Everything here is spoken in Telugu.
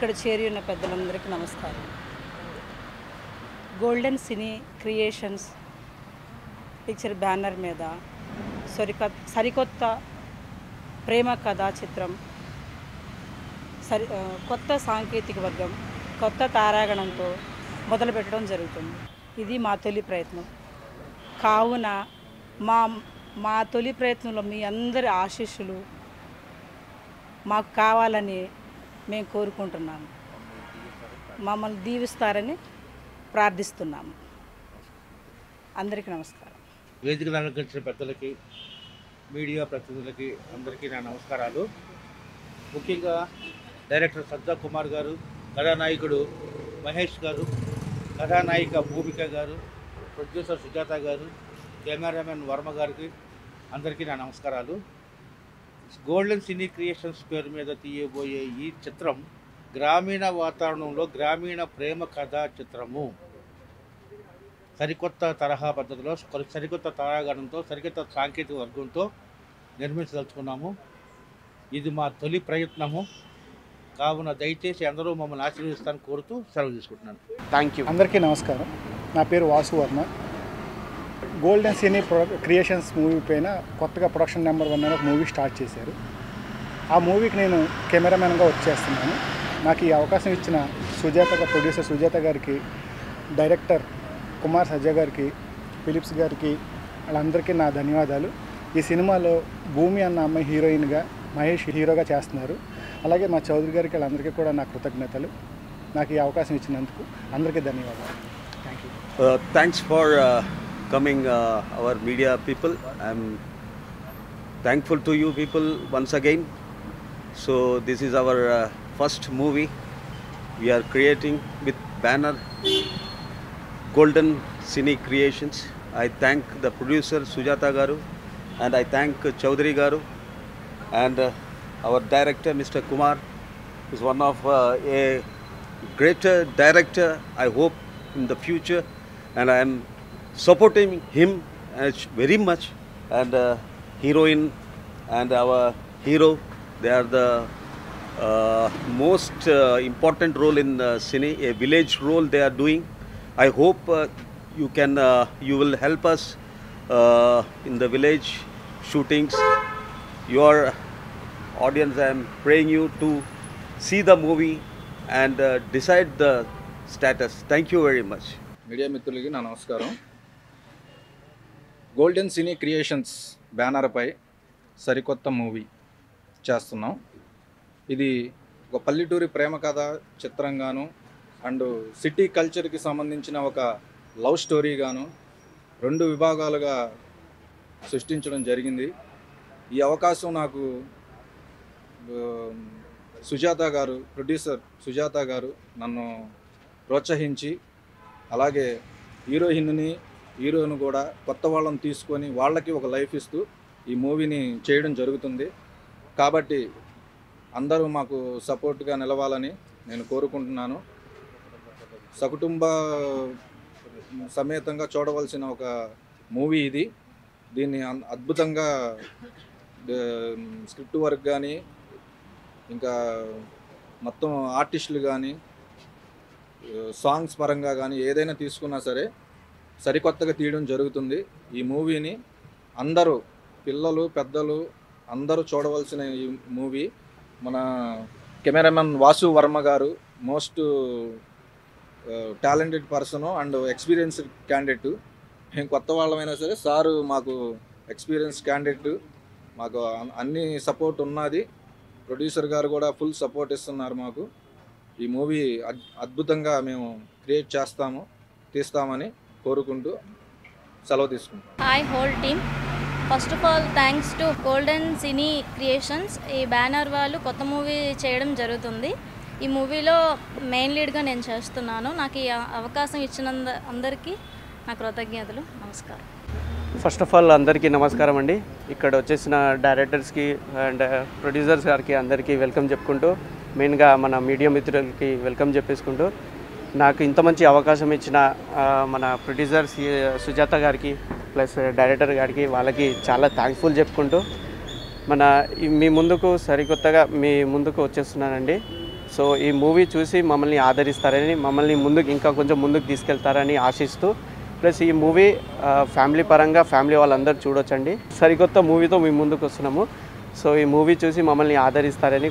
ఇక్కడ చేరి ఉన్న పెద్దలందరికీ నమస్కారం. గోల్డెన్ సినీ క్రియేషన్స్ పిక్చర్ బ్యానర్ మీద సరికొత్త ప్రేమ కథా చిత్రం, కొత్త సాంకేతిక వర్గం, కొత్త తారాగణంతో మొదలుపెట్టడం జరుగుతుంది. ఇది మా తొలి ప్రయత్నం. కావున మా తొలి ప్రయత్నంలో మీ అందరి ఆశీస్సులు మాకు కావాలని మేము కోరుకుంటున్నాము. మమ్మల్ని దీవిస్తారని ప్రార్థిస్తున్నాము. అందరికీ నమస్కారం. వేదికను అలంకరించిన పెద్దలకి, మీడియా ప్రతినిధులకి అందరికీ నా నమస్కారాలు. ముఖ్యంగా డైరెక్టర్ సజ్జా కుమార్ గారు, కథానాయకుడు మహేష్ గారు, కథానాయిక భూమిక గారు, ప్రొడ్యూసర్ సుజాత గారు, కెమెరామెన్ వర్మ గారికి అందరికీ నా నమస్కారాలు. గోల్డెన్ సినీ క్రియేషన్స్ పేరు మీద తీయబోయే ఈ చిత్రం గ్రామీణ వాతావరణంలో గ్రామీణ ప్రేమ కథా చిత్రము. సరికొత్త తరహా పద్ధతిలో, సరికొత్త తారాగణంతో, సరికొత్త సాంకేతిక వర్గంతో నిర్మించదలుచుకున్నాము. ఇది మా తొలి ప్రయత్నము. కావున దయచేసి అందరూ మమ్మల్ని ఆశీర్వదిస్తారని కోరుతూ సెలవు తీసుకుంటున్నాను. Thank you. అందరికీ నమస్కారం. నా పేరు వాసు వర్మ. గోల్డెన్ సినీ క్రియేషన్స్ మూవీ పైన కొత్తగా ప్రొడక్షన్ నెంబర్ 1 అని ఒక మూవీ స్టార్ట్ చేశారు. ఆ మూవీకి నేను కెమెరామెన్గా వచ్చేస్తున్నాను. నాకు ఈ అవకాశం ఇచ్చిన ప్రొడ్యూసర్ సుజాత గారికి, డైరెక్టర్ కుమార్ సజ్జా గారికి, ఫిలిప్స్ గారికి, వాళ్ళందరికీ నా ధన్యవాదాలు. ఈ సినిమాలో భూమి అన్న అమ్మాయి హీరోయిన్గా, మహేష్ హీరోగా చేస్తున్నారు. అలాగే మా చౌదరి గారికి, వాళ్ళందరికీ కూడా నా కృతజ్ఞతలు. నాకు ఈ అవకాశం ఇచ్చినందుకు అందరికీ ధన్యవాదాలు. Thank you. Thanks for coming our media people. I'm thankful to you people once again. So this is our first movie we are creating with banner Golden Cine Creations. I thank the producer Sujata Garu, and I thank Chaudhary Garu, and our director Mr. Kumar is one of a greater director, I hope, in the future, and I am supporting him very much. And heroine and our hero, they are the most important role in cine, a village role they are doing. I hope you will help us in the village shootings. Your audience, I am praying you to see the movie and decide the status. Thank you very much. Media మిత్రులకి నా నమస్కారం. గోల్డెన్ సినీ క్రియేషన్స్ బ్యానర్పై సరికొత్త మూవీ చేస్తున్నాం. ఇది ఒక పల్లెటూరి ప్రేమ కథ చిత్రంగాను, అండ్ సిటీ కల్చర్కి సంబంధించిన ఒక లవ్ స్టోరీగాను 2 విభాగాలుగా సృష్టించడం జరిగింది. ఈ అవకాశం నాకు ప్రొడ్యూసర్ సుజాత గారు నన్ను ప్రోత్సహించి, అలాగే హీరోను కూడా కొత్త వాళ్ళని తీసుకొని వాళ్ళకి ఒక లైఫ్ ఇస్తూ ఈ మూవీని చేయడం జరుగుతుంది. కాబట్టి అందరూ మాకు సపోర్ట్గా నిలవాలని నేను కోరుకుంటున్నాను. సకుటుంబ సమేతంగా చూడవలసిన ఒక మూవీ ఇది. దీన్ని అద్భుతంగా స్క్రిప్ట్ వర్క్ కానీ, ఇంకా మొత్తం ఆర్టిస్టులు కానీ, సాంగ్స్ పరంగా కానీ ఏదైనా తీసుకున్నా సరే సరికొత్తగా తీయడం జరుగుతుంది. ఈ మూవీని అందరూ, పిల్లలు పెద్దలు అందరూ చూడవలసిన ఈ మూవీ. మన కెమెరామెన్ వాసు వర్మ గారు most talented person and experienced candidate. మేము కొత్త వాళ్ళమైనా సరే సారు మాకు ఎక్స్పీరియన్స్ క్యాండిడేట్, మాకు అన్ని సపోర్ట్ ఉన్నది. ప్రొడ్యూసర్ గారు కూడా ఫుల్ సపోర్ట్ ఇస్తున్నారు మాకు. ఈ మూవీ అద్భుతంగా మేము క్రియేట్ తీస్తామని కోరుకుంటూ సెలవు తీసుకుంటాం. Hi whole team. First of all thanks to golden cine creations. ఈ బ్యానర్ వాళ్ళు కొత్త మూవీ చేయడం జరుగుతుంది. ఈ మూవీలో మెయిన్ లీడ్గా నేను చేస్తున్నాను. నాకు ఈ అవకాశం ఇచ్చిన అందరికీ నా కృతజ్ఞతలు. నమస్కారం. ఫస్ట్ ఆఫ్ ఆల్ అందరికీ నమస్కారం అండి. ఇక్కడ వచ్చేసిన డైరెక్టర్స్కి అండ్ ప్రొడ్యూసర్స్ గారికి అందరికీ వెల్కమ్ చెప్పుకుంటూ, మెయిన్గా మన మీడియా మిత్రులకి వెల్కమ్ చెప్పేసుకుంటూ, నాకు ఇంత మంచి అవకాశం ఇచ్చిన మన ప్రొడ్యూసర్ సుజాత గారికి ప్లస్ డైరెక్టర్ గారికి వాళ్ళకి చాలా థ్యాంక్ఫుల్ చెప్పుకుంటూ, మీ ముందుకు సరికొత్తగా వచ్చేస్తున్నానండి. సో ఈ మూవీ చూసి మమ్మల్ని ఆదరిస్తారని, మమ్మల్ని ఇంకా కొంచెం ముందుకు తీసుకెళ్తారని ఆశిస్తూ, ప్లస్ ఈ మూవీ ఫ్యామిలీ పరంగా ఫ్యామిలీ వాళ్ళందరూ చూడొచ్చండి. సరికొత్త మూవీతో మేము ముందుకు వస్తున్నాము. సో ఈ మూవీ చూసి మమ్మల్ని ఆదరిస్తారని